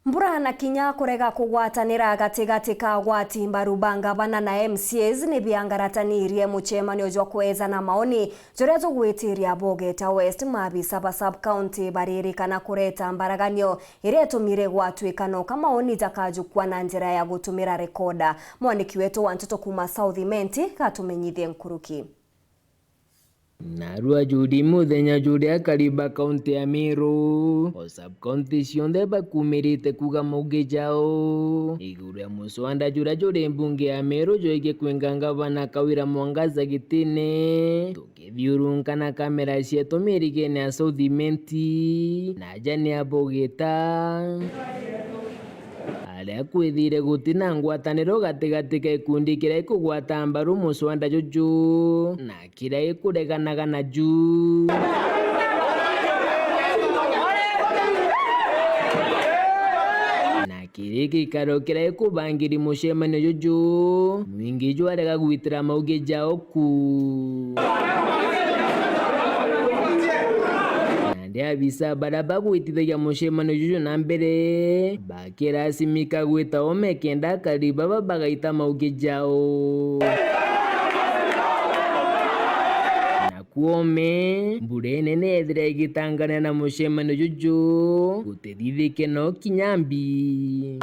Mbura na kinya kurega kugwatanira gatigati ka gwati mbaru bangavana na MCAs ni biangaratanirie muchemanio jwa kwezana maoni juria tugwitiria Bogeta West mabisa ba sub county baririkana kureta mbaraganio iria tumire gwatwikano kama maoni jakajukwa na njira ya gutumira rekoda. Mwaniki wetu wa Ntoto kuma South Menti katumenyithie nkuruki. Narua judi muthenya juria kariba kaunti ya Meru o sub county cionthe bakumirite kuga mauge jao iguru ya muswanda juria juri mbunge ya Meru joige kwenga ngavana Kawira Mwangaza gitine tukithiurunka na kamera cietu mirigene ya South Menti na jani ya Bogeta aria kwithire gutina ngwataniro gatigati ka ikundi kiria ikugwata mbaru muswanda juju na kiria ikureganaga na ju na kiria gikaro kiria ikubangiri mucemanio juju mwingi ju arega gwitira mauge jao ku abisa baraba gwitithagia mucemanio juju na mbere bakirasimika gwita omekenda kariba bagaita mauge jao na kuome mbure nene ethira igitangana na mucemanio juju gutethithike no kinyambi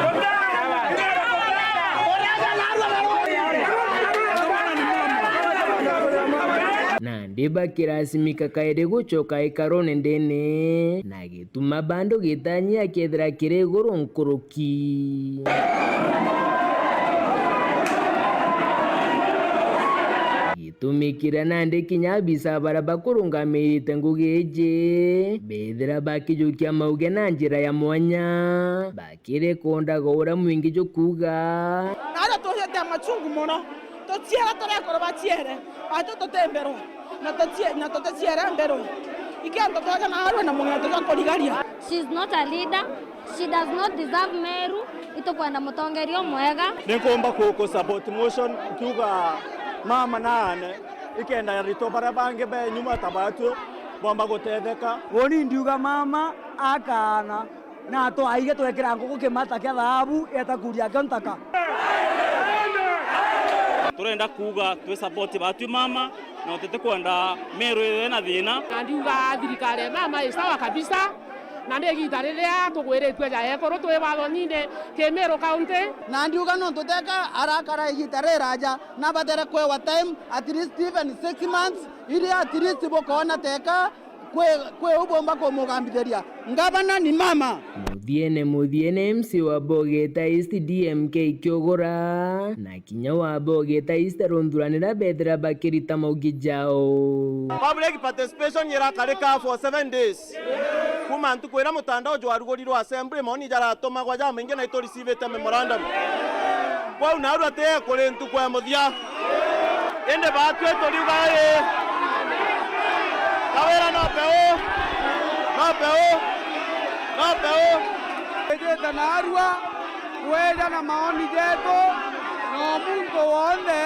na ndiba kirasimika kaire gucoka ikarone ndene na gituma bando gitanyia kethira kire iguru nkuruki gitumikira nandi kinya bisa baraba kurungamirite ngugi ije bethira bakijukia mauge na njira ya mwanya bakire kondaga ura mwingi jo kuga nara tohete amachungu muno totiera torekoro batiere ato totembero na totetiera mbero ikianto toja na harwe na mungu toja koligaria. She's not a leader, she does not deserve Meru itokwenda mutongerio mwega ninkomba ko support motion kuga mama nane ikenda rito barabange be nyuma tabatu bomba gotetheka woni ndiuga mama akana na to aige twekira nguku kimata kia thahabu etakuria kantaka turenda kuga twe support batu mama na utete kwenda Meru ena thina na ndiuga thirikari mama isawa kabisa na ndegita riria tugwiritwe ja ekoro twe bathonine ke Meru county na ndiuga no tuteka arakara igita riraja na batere kwe wa time at least even 6 months ili at least bokona teka kwe ubomba ko mugambitheria ngavana ni mama Muthiene MC wa Bogeta East DMK Kyogora na kinya wa Bogeta East rondhuranira bethira bakirita maugi jao public participation irakarika for 7 days kuma ntukwira mutandao jwa rugorirwo assembly moni jara toma gwa jama inge na ito receive a memorandum kwa unaru ate kuri ntukwa muthia ende batwe toriugae Kawira no peo ejeta na arua kwenda na maoni jetu no muntu wonde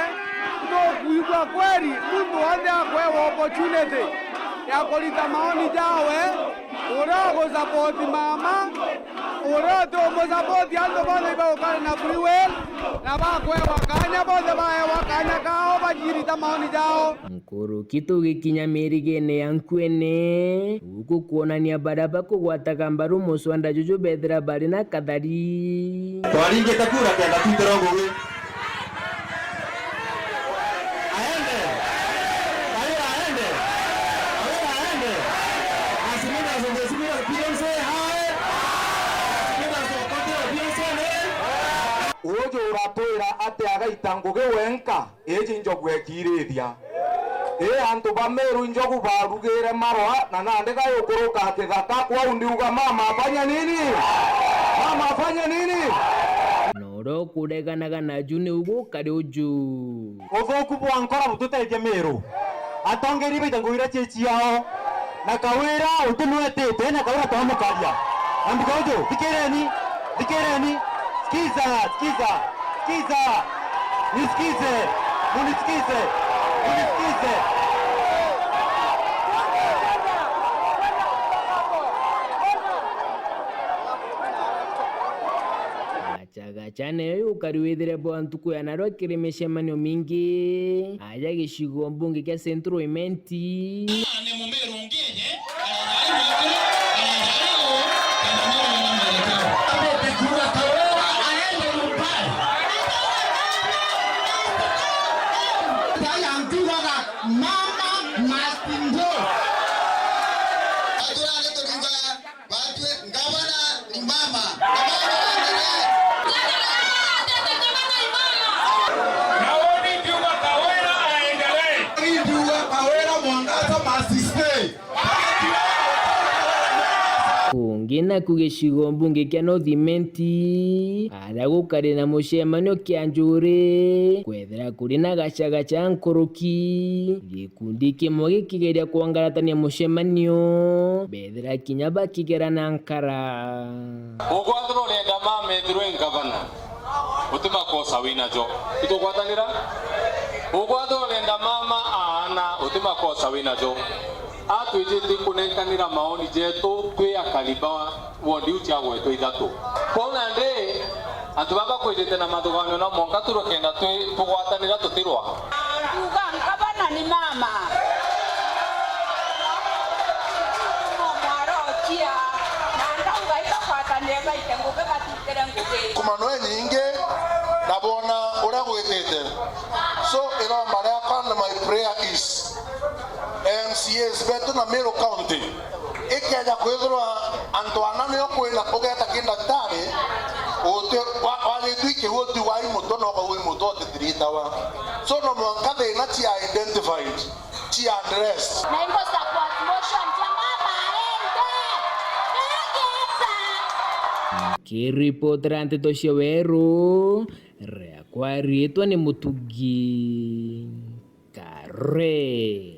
no kuigwa kweli muntu wonde akwewa opportunity ya kulita maoni jawe urago support mama urato mo support ando bale ba ukale na free will na bakwewa kanya bale ba wakanya kao bajirita maoni jao nkuru kitu gikinya mirigene yankwene uku kuonania baraba kugwataga mbaru muswanda juju bethira bari na kathari twaringe takura kenda twiterogo we ojo uratoira ate agaita ngugi wenka eji njogu ekirithia antu ba Meru njogu barugire marwa na nande gayukuruka kithaka kwa ndiuga mama afanya nini noro kureganaga na june ugu kari uju uthuku bwa nkora bututeithie Meru atongeri baita nguira chechi yao na Kawira utunwetete na Kawira twamukaria andu kaujo thikireni Skiza, nisikize. gachagachane ukariwithire bwantu kwianarwa kiri micemanio mingi aja gicigo mbunge kia Central Imenti ngina kugicigo mbunge kia North Imenti aria gukari na mucemanio kia njuri kwethera kuri na gachagacha nkoroki gikundi kimwe gikigeria kwangaratania mucemanio bethera kinya bakigera na nkara ugwathiro renda mamethirwe ngavana utimakosa winajo itugwatanira ugwathiro renda mama ana utimakosa winajo atwijite kunenkanira maoni jetu twi akaliba wondi ucha gwetu ithatu kona ndi antu baba kwijite na mathuganio na monka turokenda tugwatanira tutirwa nduga ngabana ni mama mwarokia na ndauga itagwatanira gaite nguge gatitere nguge kumano nyingi ndabona uria gwitite so iromba riakwa and my prayer is MCAs betu na Meru County ikeja kwithirwa antu ananio kwina ugeta kindagitari wagitwi kihuti wa imuto no kwa imuto titiritawa so no mwanka thina chia identified chia addressed na ingo support motion cha mama ende kiripotera nteto cia Weru riakwa riitwa ni Mutugi Kare.